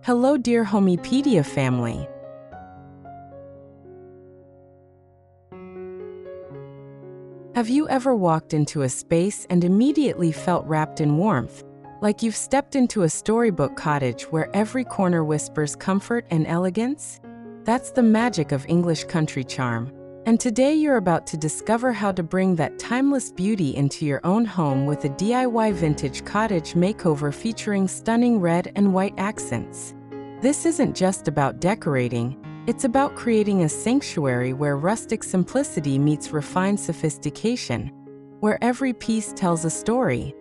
Hello, dear Homepedia family. Have you ever walked into a space and immediately felt wrapped in warmth? Like you've stepped into a storybook cottage where every corner whispers comfort and elegance? That's the magic of English country charm. And today you're about to discover how to bring that timeless beauty into your own home with a DIY vintage cottage makeover featuring stunning red and white accents. This isn't just about decorating. It's about creating a sanctuary where rustic simplicity meets refined sophistication, where every piece tells a story.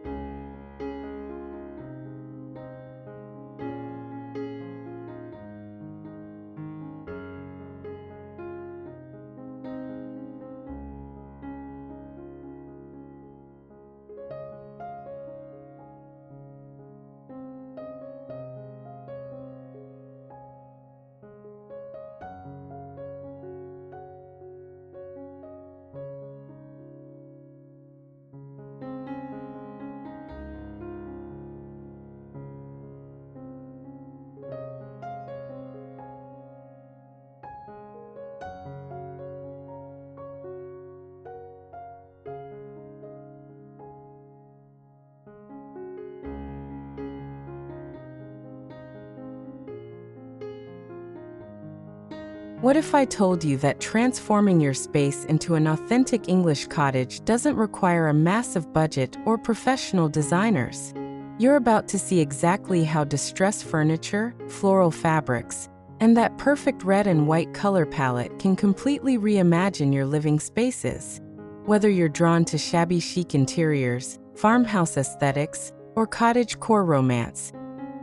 What if I told you that transforming your space into an authentic English cottage doesn't require a massive budget or professional designers? You're about to see exactly how distressed furniture, floral fabrics, and that perfect red and white color palette can completely reimagine your living spaces. Whether you're drawn to shabby chic interiors, farmhouse aesthetics, or cottage core romance,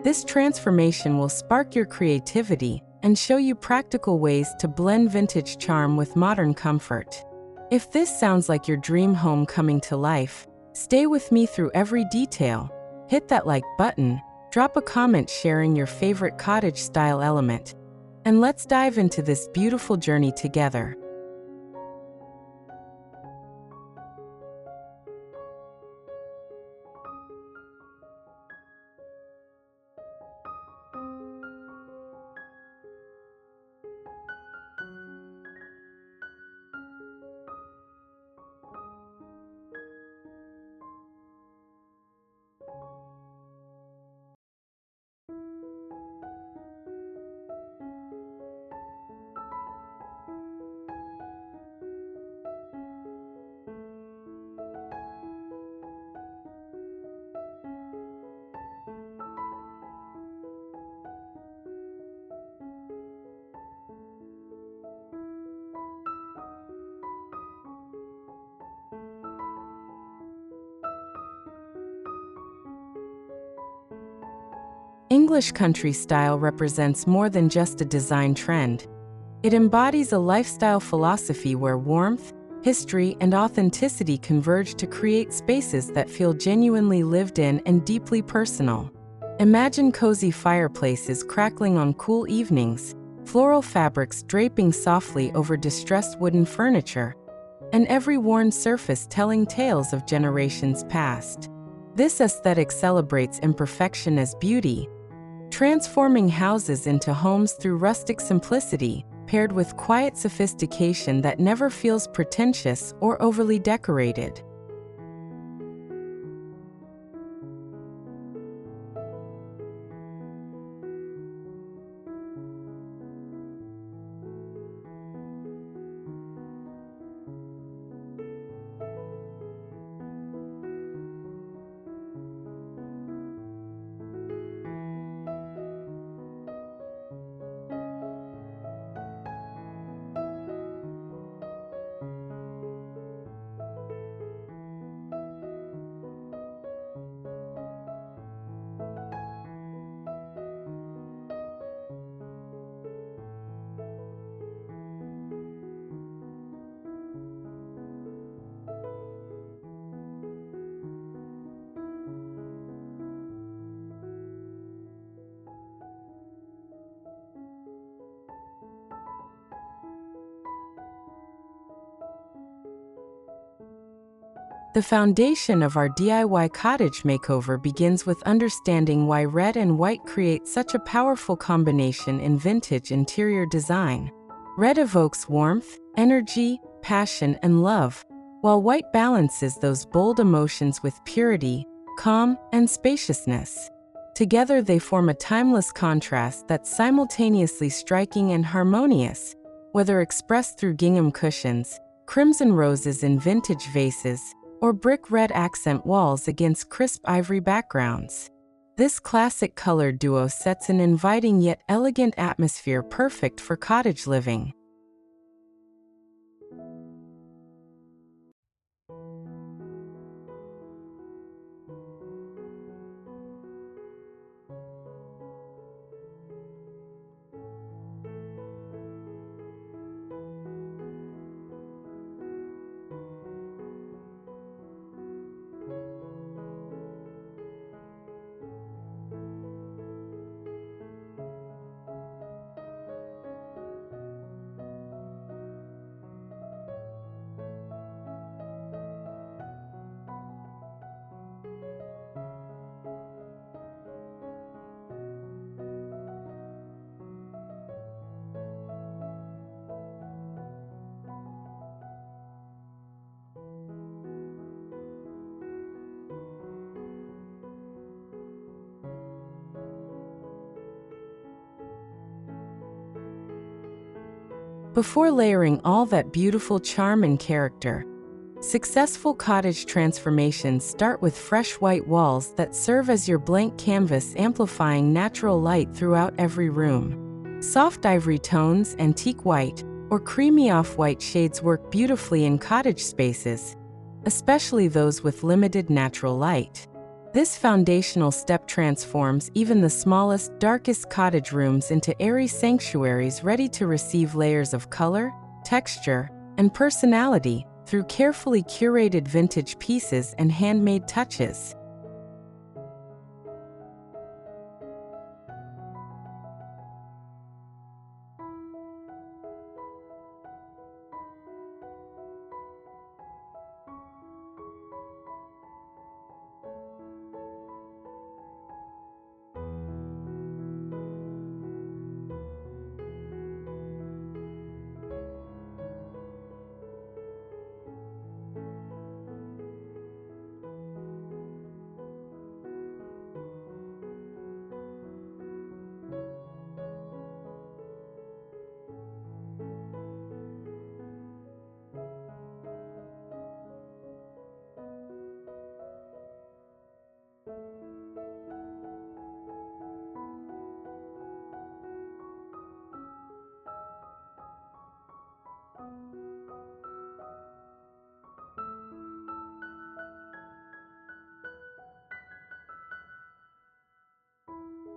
this transformation will spark your creativity and show you practical ways to blend vintage charm with modern comfort. If this sounds like your dream home coming to life, stay with me through every detail. Hit that like button, drop a comment sharing your favorite cottage style element, and let's dive into this beautiful journey together. English country style represents more than just a design trend. It embodies a lifestyle philosophy where warmth, history, and authenticity converge to create spaces that feel genuinely lived in and deeply personal. Imagine cozy fireplaces crackling on cool evenings, floral fabrics draping softly over distressed wooden furniture, and every worn surface telling tales of generations past. This aesthetic celebrates imperfection as beauty, transforming houses into homes through rustic simplicity, paired with quiet sophistication that never feels pretentious or overly decorated. The foundation of our DIY cottage makeover begins with understanding why red and white create such a powerful combination in vintage interior design. Red evokes warmth, energy, passion, and love, while white balances those bold emotions with purity, calm, and spaciousness. Together they form a timeless contrast that's simultaneously striking and harmonious, whether expressed through gingham cushions, crimson roses in vintage vases, or brick red accent walls against crisp ivory backgrounds. This classic color duo sets an inviting yet elegant atmosphere perfect for cottage living. Before layering all that beautiful charm and character, successful cottage transformations start with fresh white walls that serve as your blank canvas, amplifying natural light throughout every room. Soft ivory tones, antique white, or creamy off-white shades work beautifully in cottage spaces, especially those with limited natural light. This foundational step transforms even the smallest, darkest cottage rooms into airy sanctuaries ready to receive layers of color, texture, and personality through carefully curated vintage pieces and handmade touches.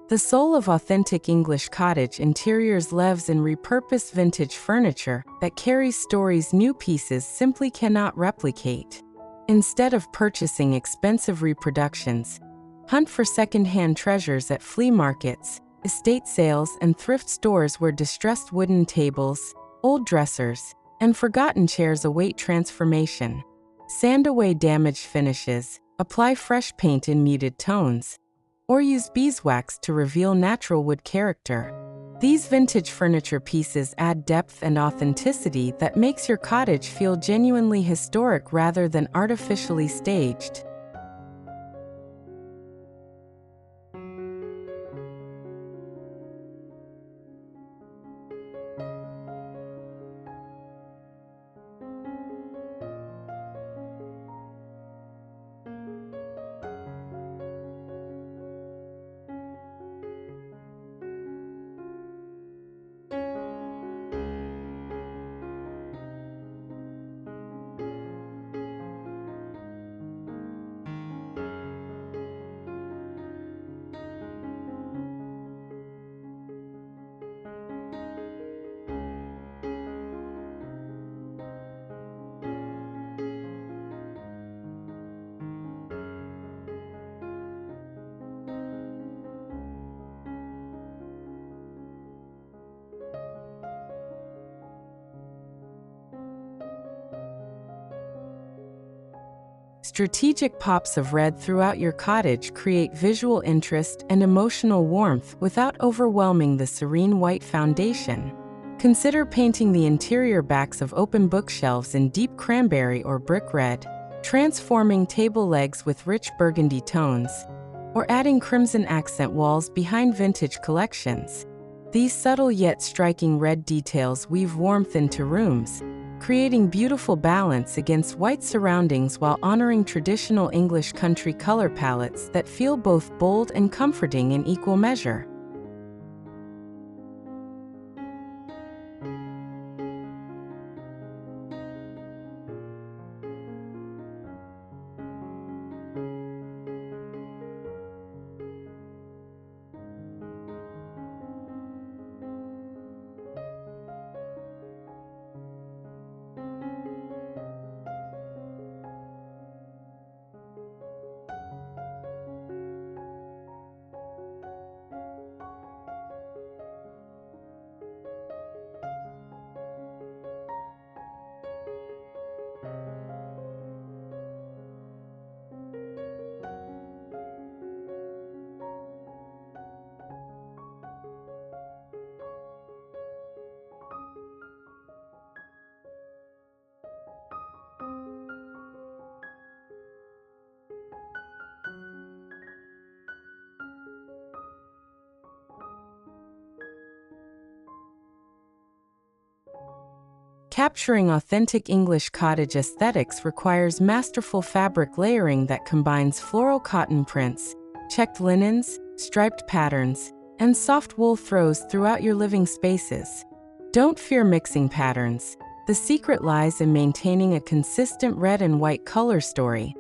The soul of authentic English cottage interiors lives in repurposed vintage furniture that carries stories new pieces simply cannot replicate. Instead of purchasing expensive reproductions, hunt for second-hand treasures at flea markets, estate sales, and thrift stores where distressed wooden tables, old dressers, and forgotten chairs await transformation. Sand away damaged finishes, apply fresh paint in muted tones, or use beeswax to reveal natural wood character. These vintage furniture pieces add depth and authenticity that makes your cottage feel genuinely historic rather than artificially staged. Strategic pops of red throughout your cottage create visual interest and emotional warmth without overwhelming the serene white foundation. Consider painting the interior backs of open bookshelves in deep cranberry or brick red, transforming table legs with rich burgundy tones, or adding crimson accent walls behind vintage collections. These subtle yet striking red details weave warmth into rooms, creating beautiful balance against white surroundings while honoring traditional English country color palettes that feel both bold and comforting in equal measure. Capturing authentic English cottage aesthetics requires masterful fabric layering that combines floral cotton prints, checked linens, striped patterns, and soft wool throws throughout your living spaces. Don't fear mixing patterns. The secret lies in maintaining a consistent red and white color story,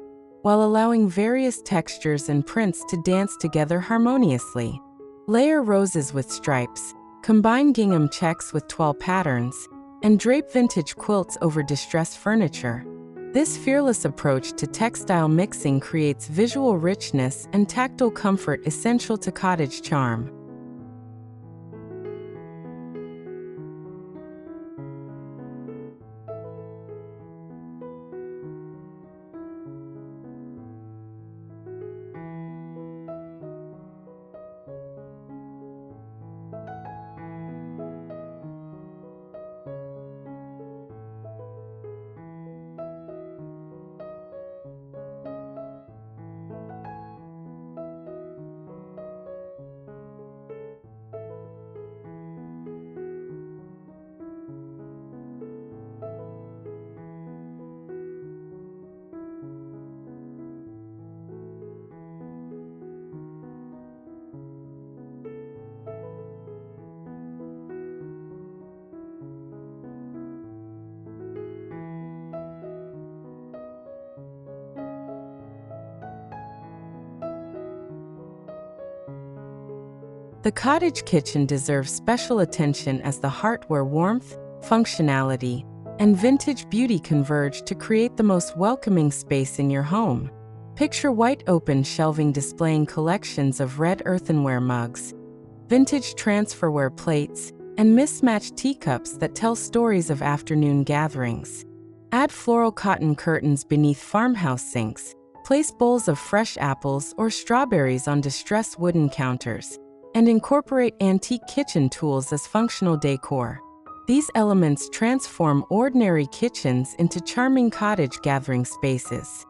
while allowing various textures and prints to dance together harmoniously. Layer roses with stripes, combine gingham checks with twill patterns, and drape vintage quilts over distressed furniture. This fearless approach to textile mixing creates visual richness and tactile comfort essential to cottage charm. The cottage kitchen deserves special attention as the heart where warmth, functionality, and vintage beauty converge to create the most welcoming space in your home. Picture white open shelving displaying collections of red earthenware mugs, vintage transferware plates, and mismatched teacups that tell stories of afternoon gatherings. Add floral cotton curtains beneath farmhouse sinks, place bowls of fresh apples or strawberries on distressed wooden counters, and incorporate antique kitchen tools as functional decor. These elements transform ordinary kitchens into charming cottage gathering spaces.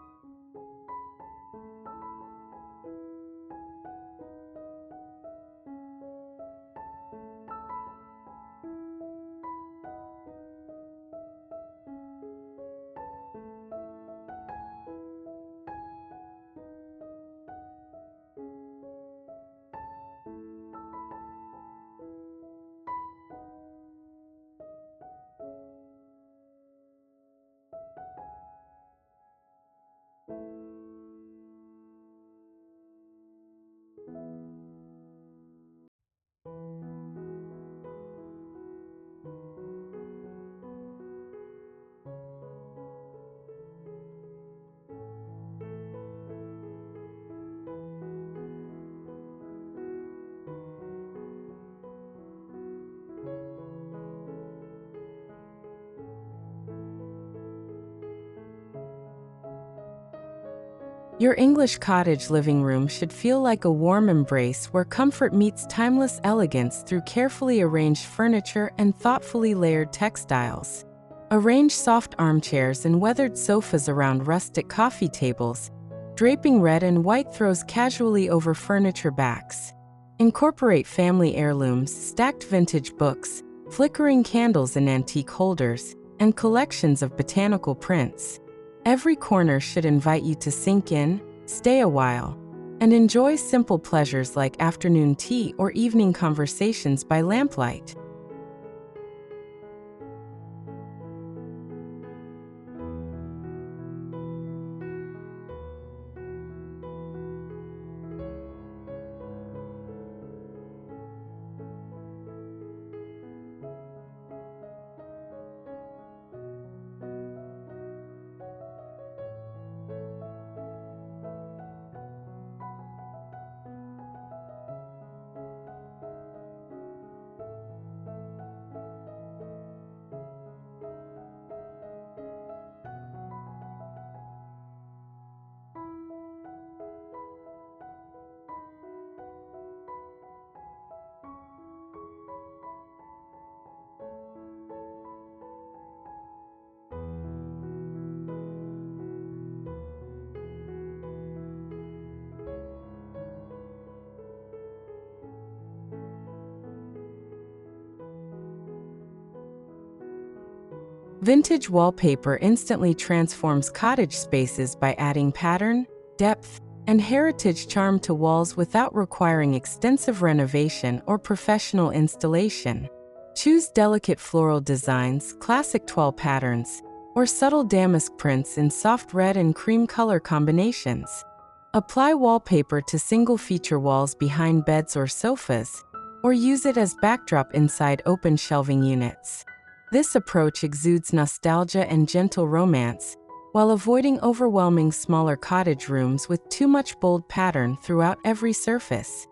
Your English cottage living room should feel like a warm embrace where comfort meets timeless elegance through carefully arranged furniture and thoughtfully layered textiles. Arrange soft armchairs and weathered sofas around rustic coffee tables. Draping red and white throws casually over furniture backs. Incorporate family heirlooms, stacked vintage books, flickering candles in antique holders, and collections of botanical prints. Every corner should invite you to sink in, stay a while, and enjoy simple pleasures like afternoon tea or evening conversations by lamplight. Vintage wallpaper instantly transforms cottage spaces by adding pattern, depth, and heritage charm to walls without requiring extensive renovation or professional installation. Choose delicate floral designs, classic toile patterns, or subtle damask prints in soft red and cream color combinations. Apply wallpaper to single-feature walls behind beds or sofas, or use it as backdrop inside open shelving units. This approach exudes nostalgia and gentle romance, while avoiding overwhelming smaller cottage rooms with too much bold pattern throughout every surface.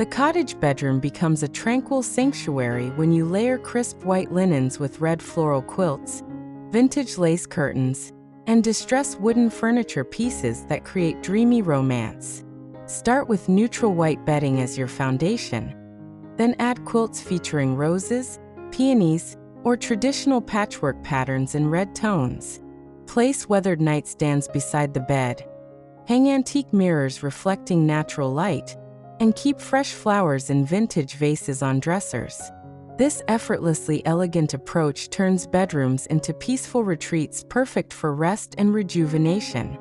The cottage bedroom becomes a tranquil sanctuary when you layer crisp white linens with red floral quilts, vintage lace curtains, and distressed wooden furniture pieces that create dreamy romance. Start with neutral white bedding as your foundation, then add quilts featuring roses, peonies, or traditional patchwork patterns in red tones. Place weathered nightstands beside the bed. Hang antique mirrors reflecting natural light, and keep fresh flowers in vintage vases on dressers. This effortlessly elegant approach turns bedrooms into peaceful retreats perfect for rest and rejuvenation.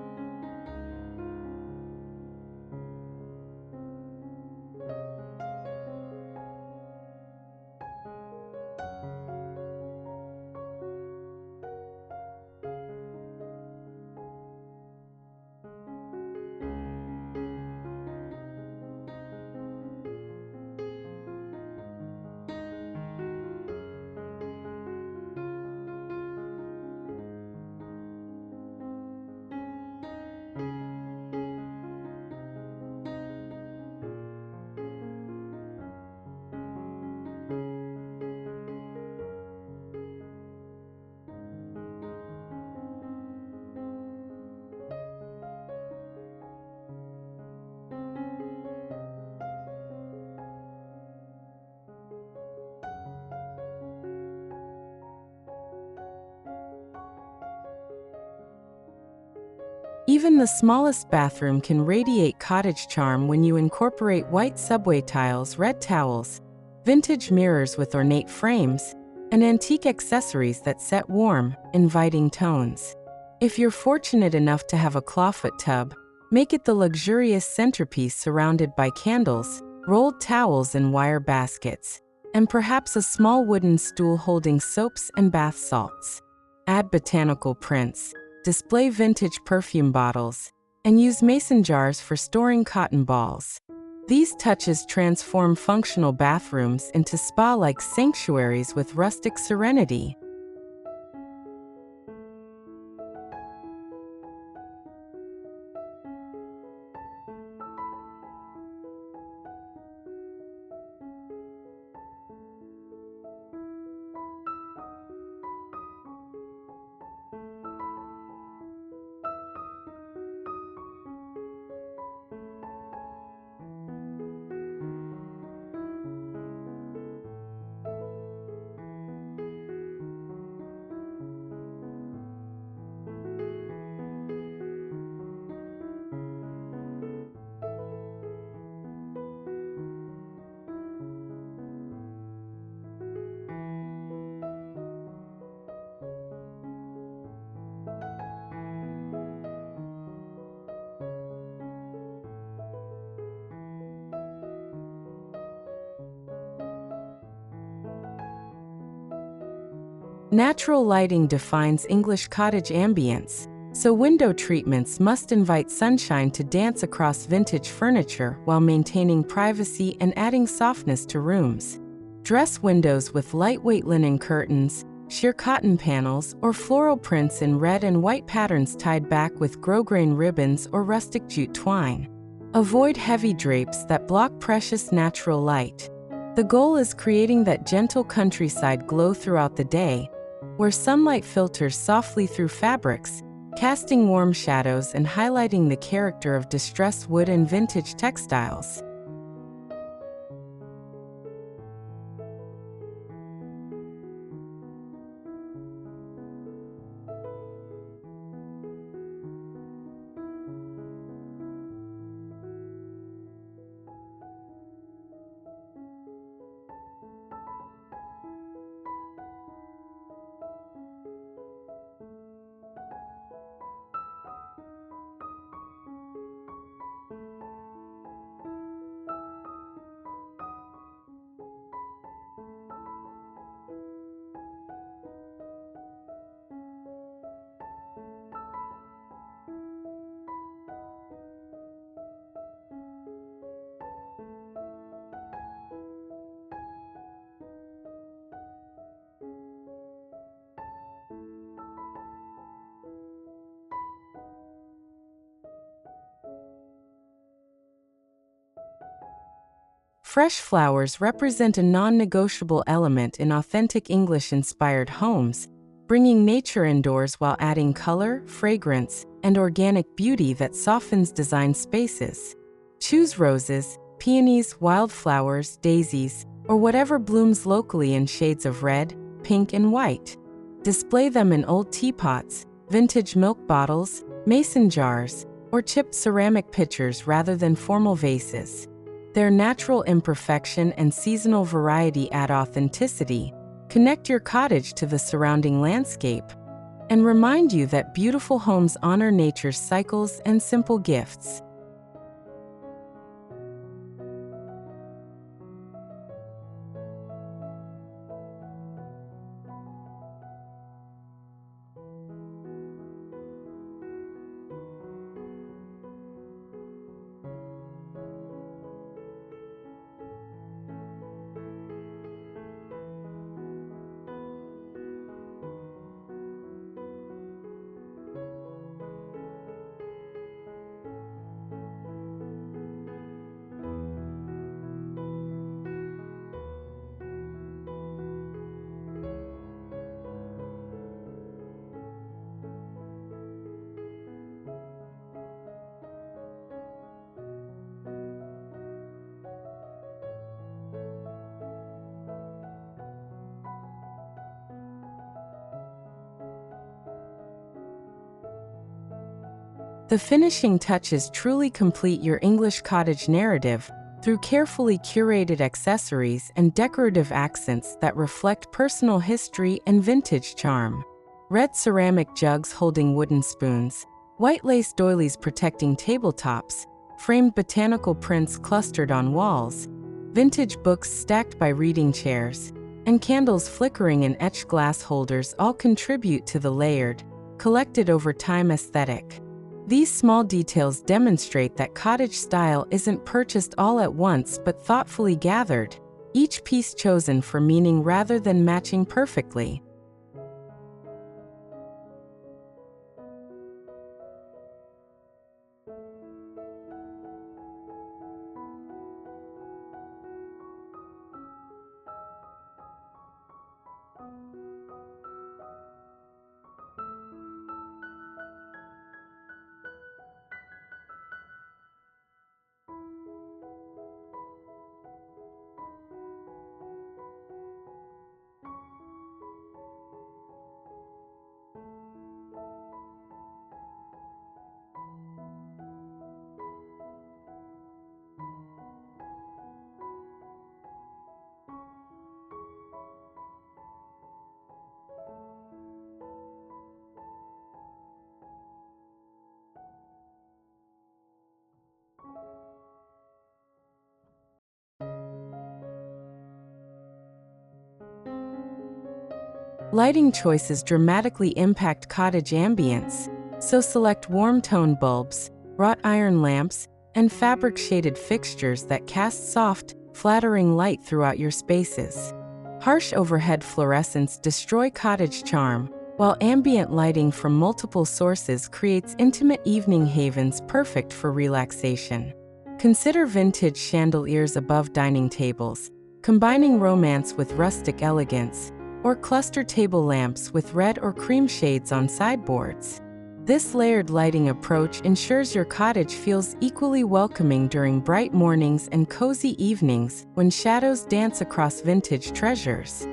Even the smallest bathroom can radiate cottage charm when you incorporate white subway tiles, red towels, vintage mirrors with ornate frames, and antique accessories that set warm, inviting tones. If you're fortunate enough to have a clawfoot tub, make it the luxurious centerpiece surrounded by candles, rolled towels and wire baskets, and perhaps a small wooden stool holding soaps and bath salts. Add botanical prints, display vintage perfume bottles, and use mason jars for storing cotton balls. These touches transform functional bathrooms into spa-like sanctuaries with rustic serenity. Natural lighting defines English cottage ambience, so window treatments must invite sunshine to dance across vintage furniture while maintaining privacy and adding softness to rooms. Dress windows with lightweight linen curtains, sheer cotton panels, or floral prints in red and white patterns tied back with grosgrain ribbons or rustic jute twine. Avoid heavy drapes that block precious natural light. The goal is creating that gentle countryside glow throughout the day, where sunlight filters softly through fabrics, casting warm shadows and highlighting the character of distressed wood and vintage textiles. Fresh flowers represent a non-negotiable element in authentic English-inspired homes, bringing nature indoors while adding color, fragrance, and organic beauty that softens design spaces. Choose roses, peonies, wildflowers, daisies, or whatever blooms locally in shades of red, pink, and white. Display them in old teapots, vintage milk bottles, mason jars, or chipped ceramic pitchers rather than formal vases. Their natural imperfection and seasonal variety add authenticity, connect your cottage to the surrounding landscape, and remind you that beautiful homes honor nature's cycles and simple gifts. The finishing touches truly complete your English cottage narrative through carefully curated accessories and decorative accents that reflect personal history and vintage charm. Red ceramic jugs holding wooden spoons, white lace doilies protecting tabletops, framed botanical prints clustered on walls, vintage books stacked by reading chairs, and candles flickering in etched glass holders all contribute to the layered, collected over time aesthetic. These small details demonstrate that cottage style isn't purchased all at once but thoughtfully gathered, each piece chosen for meaning rather than matching perfectly. Lighting choices dramatically impact cottage ambience, so select warm-tone bulbs, wrought iron lamps, and fabric-shaded fixtures that cast soft, flattering light throughout your spaces. Harsh overhead fluorescents destroy cottage charm, while ambient lighting from multiple sources creates intimate evening havens perfect for relaxation. Consider vintage chandeliers above dining tables, combining romance with rustic elegance, or cluster table lamps with red or cream shades on sideboards. This layered lighting approach ensures your cottage feels equally welcoming during bright mornings and cozy evenings when shadows dance across vintage treasures.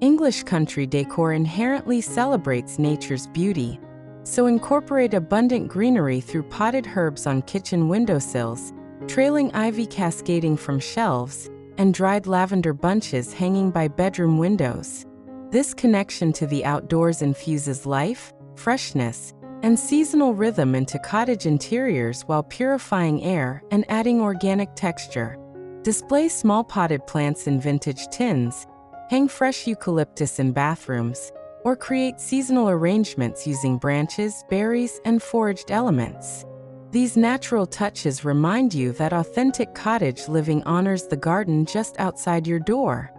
English country decor inherently celebrates nature's beauty, so incorporate abundant greenery through potted herbs on kitchen windowsills, trailing ivy cascading from shelves, and dried lavender bunches hanging by bedroom windows. This connection to the outdoors infuses life, freshness, and seasonal rhythm into cottage interiors while purifying air and adding organic texture. Display small potted plants in vintage tins, hang fresh eucalyptus in bathrooms, or create seasonal arrangements using branches, berries, and foraged elements. These natural touches remind you that authentic cottage living honors the garden just outside your door.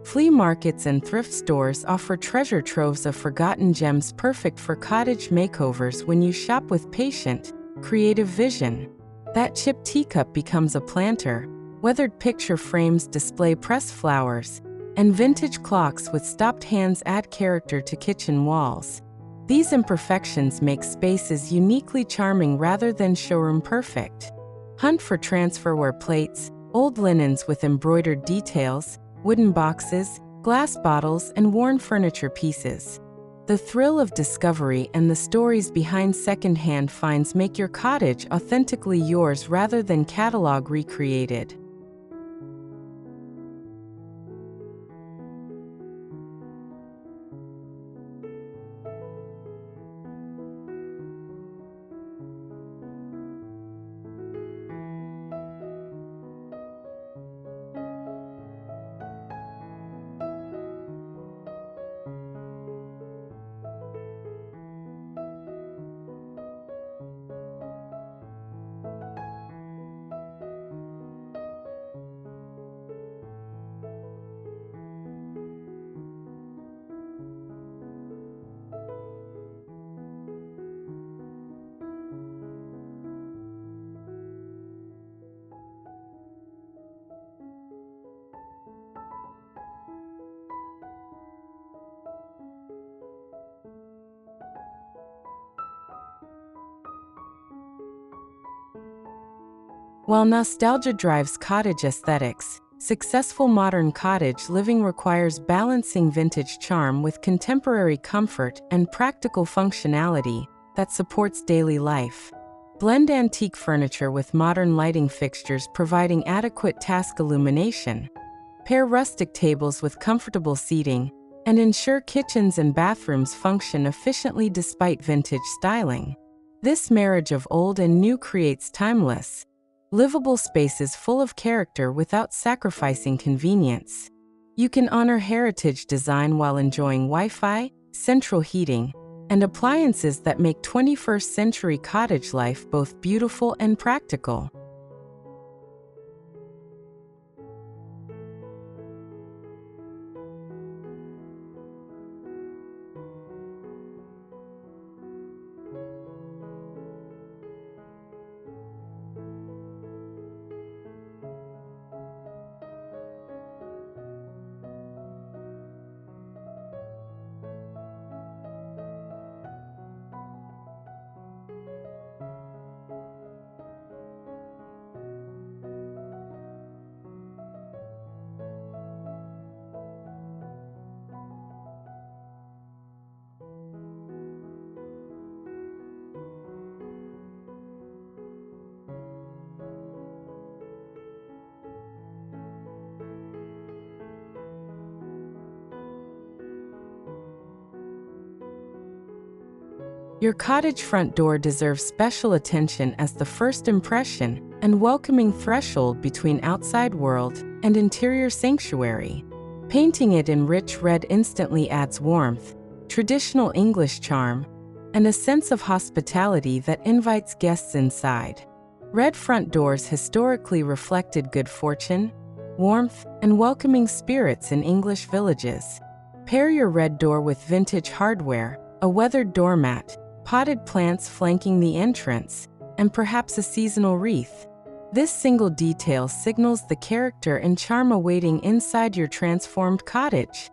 Flea markets and thrift stores offer treasure troves of forgotten gems perfect for cottage makeovers when you shop with patient, creative vision. That chipped teacup becomes a planter, weathered picture frames display pressed flowers, and vintage clocks with stopped hands add character to kitchen walls. These imperfections make spaces uniquely charming rather than showroom perfect. Hunt for transferware plates, old linens with embroidered details, wooden boxes, glass bottles, and worn furniture pieces. The thrill of discovery and the stories behind second-hand finds make your cottage authentically yours rather than catalog recreated. While nostalgia drives cottage aesthetics, successful modern cottage living requires balancing vintage charm with contemporary comfort and practical functionality that supports daily life. Blend antique furniture with modern lighting fixtures providing adequate task illumination. Pair rustic tables with comfortable seating, and ensure kitchens and bathrooms function efficiently despite vintage styling. This marriage of old and new creates timeless, livable spaces full of character without sacrificing convenience. You can honor heritage design while enjoying Wi-Fi, central heating, and appliances that make 21st century cottage life both beautiful and practical. Your cottage front door deserves special attention as the first impression and welcoming threshold between outside world and interior sanctuary. Painting it in rich red instantly adds warmth, traditional English charm, and a sense of hospitality that invites guests inside. Red front doors historically reflected good fortune, warmth, and welcoming spirits in English villages. Pair your red door with vintage hardware, a weathered doormat, potted plants flanking the entrance, and perhaps a seasonal wreath. This single detail signals the character and charm awaiting inside your transformed cottage.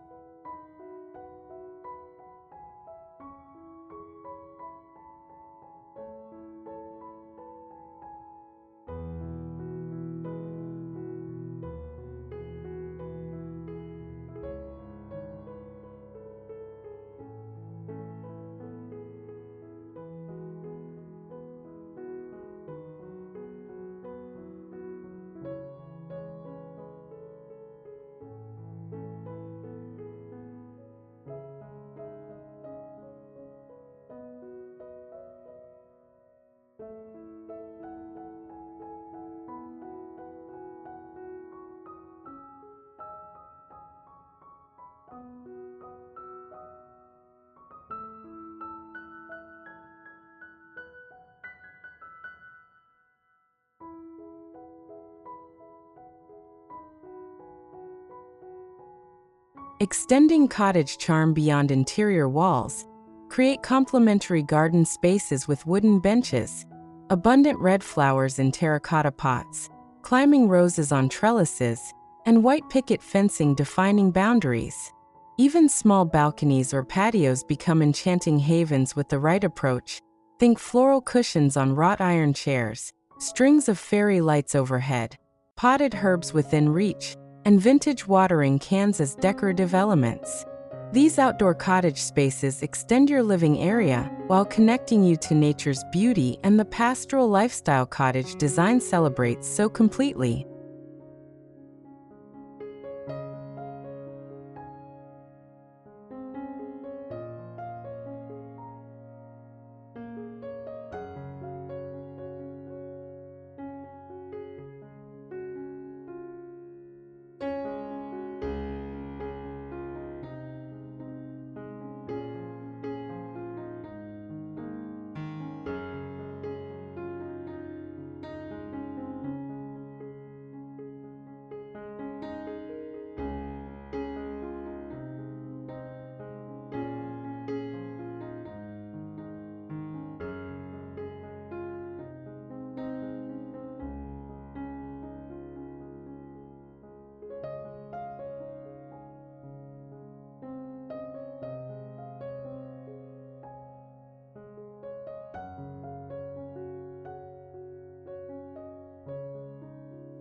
Extending cottage charm beyond interior walls, create complementary garden spaces with wooden benches, abundant red flowers in terracotta pots, climbing roses on trellises, and white picket fencing defining boundaries. Even small balconies or patios become enchanting havens with the right approach. Think floral cushions on wrought iron chairs, strings of fairy lights overhead, potted herbs within reach, and vintage watering cans as decorative elements. These outdoor cottage spaces extend your living area while connecting you to nature's beauty and the pastoral lifestyle cottage design celebrates so completely.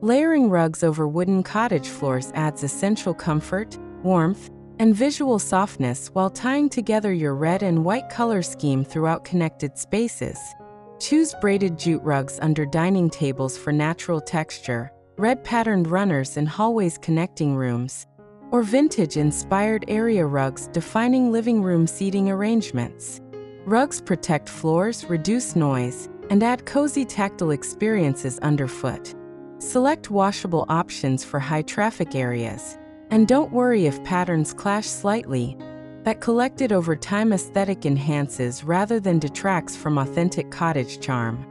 Layering rugs over wooden cottage floors adds essential comfort, warmth, and visual softness while tying together your red and white color scheme throughout connected spaces. Choose braided jute rugs under dining tables for natural texture, red patterned runners in hallways connecting rooms, or vintage-inspired area rugs defining living room seating arrangements. Rugs protect floors, reduce noise, and add cozy tactile experiences underfoot. Select washable options for high-traffic areas. And don't worry if patterns clash slightly. That collected over time aesthetic enhances rather than detracts from authentic cottage charm.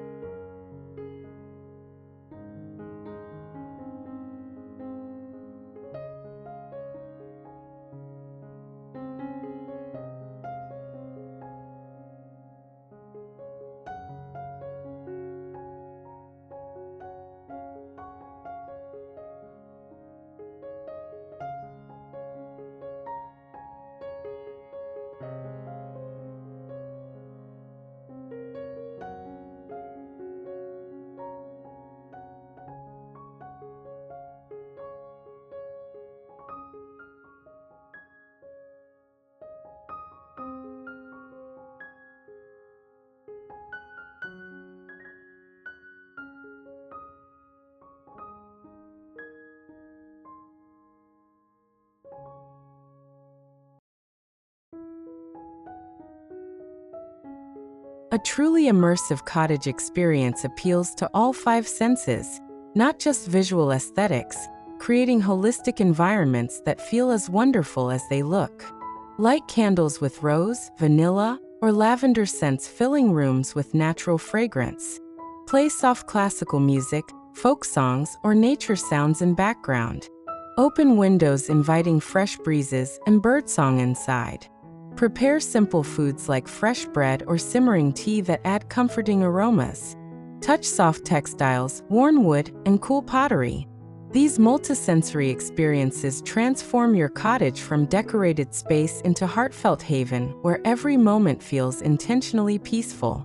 A truly immersive cottage experience appeals to all five senses, not just visual aesthetics, creating holistic environments that feel as wonderful as they look. Light candles with rose, vanilla, or lavender scents filling rooms with natural fragrance. Play soft classical music, folk songs, or nature sounds in background. Open windows inviting fresh breezes and birdsong inside. Prepare simple foods like fresh bread or simmering tea that add comforting aromas. Touch soft textiles, worn wood, and cool pottery. These multisensory experiences transform your cottage from decorated space into heartfelt haven where every moment feels intentionally peaceful.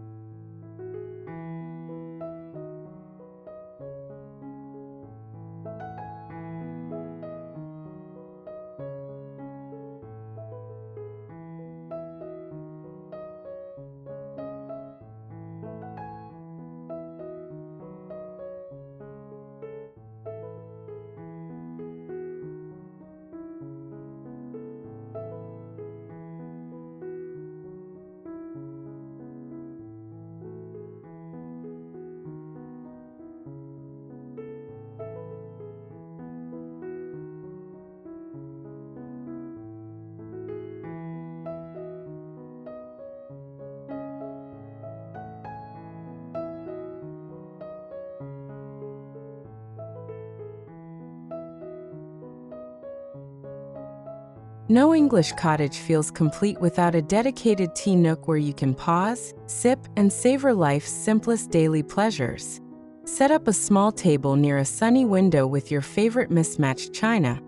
No English cottage feels complete without a dedicated tea nook where you can pause, sip, and savor life's simplest daily pleasures. Set up a small table near a sunny window with your favorite mismatched china,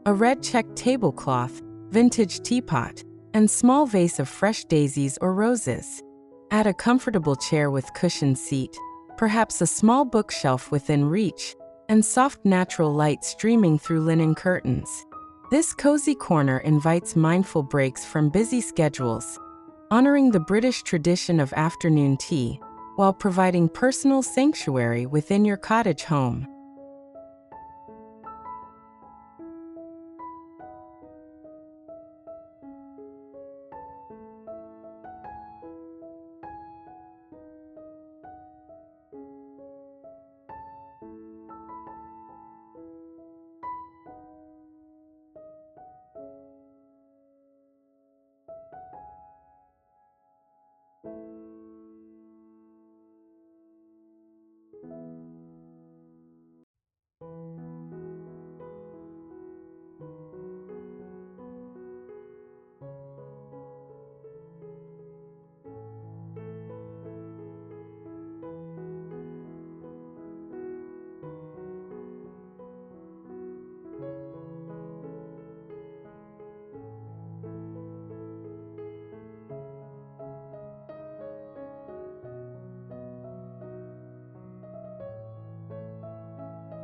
a red checked tablecloth, vintage teapot, and small vase of fresh daisies or roses. Add a comfortable chair with cushioned seat, perhaps a small bookshelf within reach, and soft natural light streaming through linen curtains. This cozy corner invites mindful breaks from busy schedules, honoring the British tradition of afternoon tea, while providing personal sanctuary within your cottage home.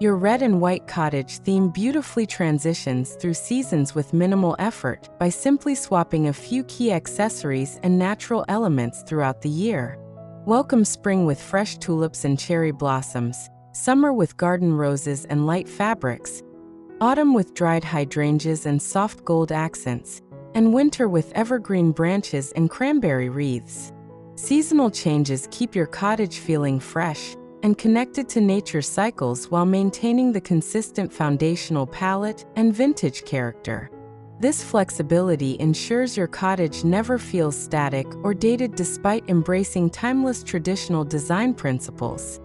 Your red and white cottage theme beautifully transitions through seasons with minimal effort by simply swapping a few key accessories and natural elements throughout the year. Welcome spring with fresh tulips and cherry blossoms, summer with garden roses and light fabrics, autumn with dried hydrangeas and soft gold accents, and winter with evergreen branches and cranberry wreaths. Seasonal changes keep your cottage feeling fresh and connected to nature's cycles while maintaining the consistent foundational palette and vintage character. This flexibility ensures your cottage never feels static or dated despite embracing timeless traditional design principles.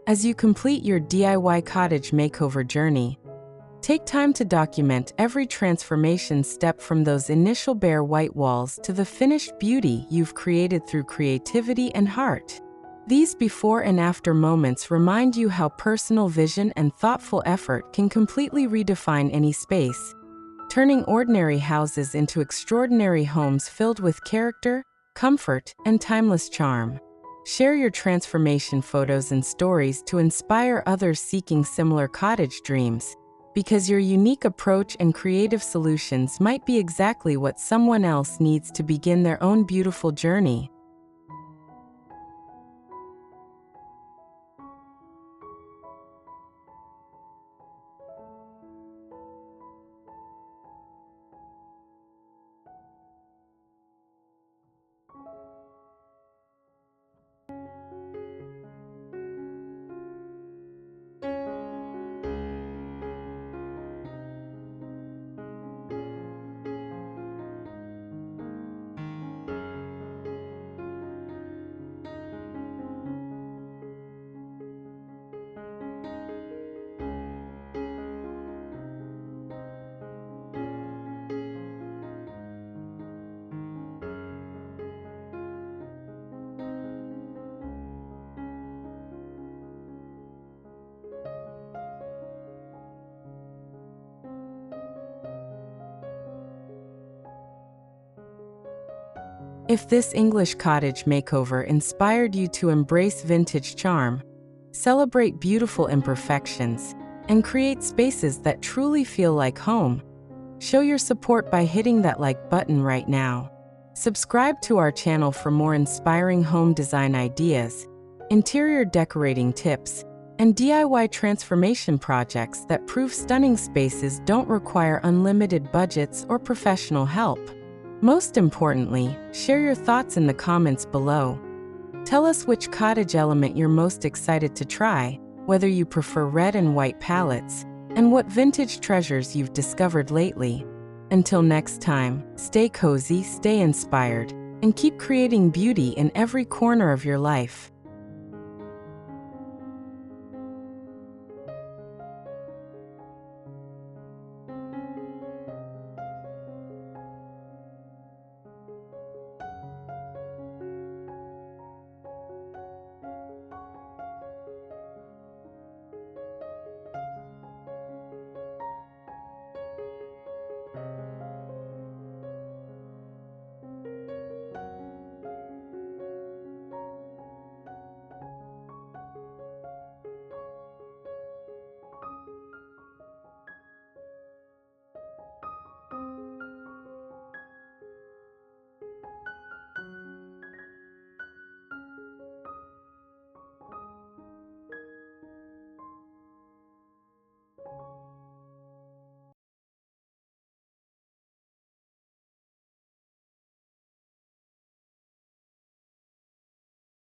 As you complete your DIY cottage makeover journey, take time to document every transformation step from those initial bare white walls to the finished beauty you've created through creativity and heart. These before and after moments remind you how personal vision and thoughtful effort can completely redefine any space, turning ordinary houses into extraordinary homes filled with character, comfort, and timeless charm. Share your transformation photos and stories to inspire others seeking similar cottage dreams, because your unique approach and creative solutions might be exactly what someone else needs to begin their own beautiful journey. If this English cottage makeover inspired you to embrace vintage charm, celebrate beautiful imperfections, and create spaces that truly feel like home, show your support by hitting that like button right now. Subscribe to our channel for more inspiring home design ideas, interior decorating tips, and DIY transformation projects that prove stunning spaces don't require unlimited budgets or professional help. Most importantly, share your thoughts in the comments below. Tell us which cottage element you're most excited to try, whether you prefer red and white palettes, and what vintage treasures you've discovered lately. Until next time, stay cozy, stay inspired, and keep creating beauty in every corner of your life.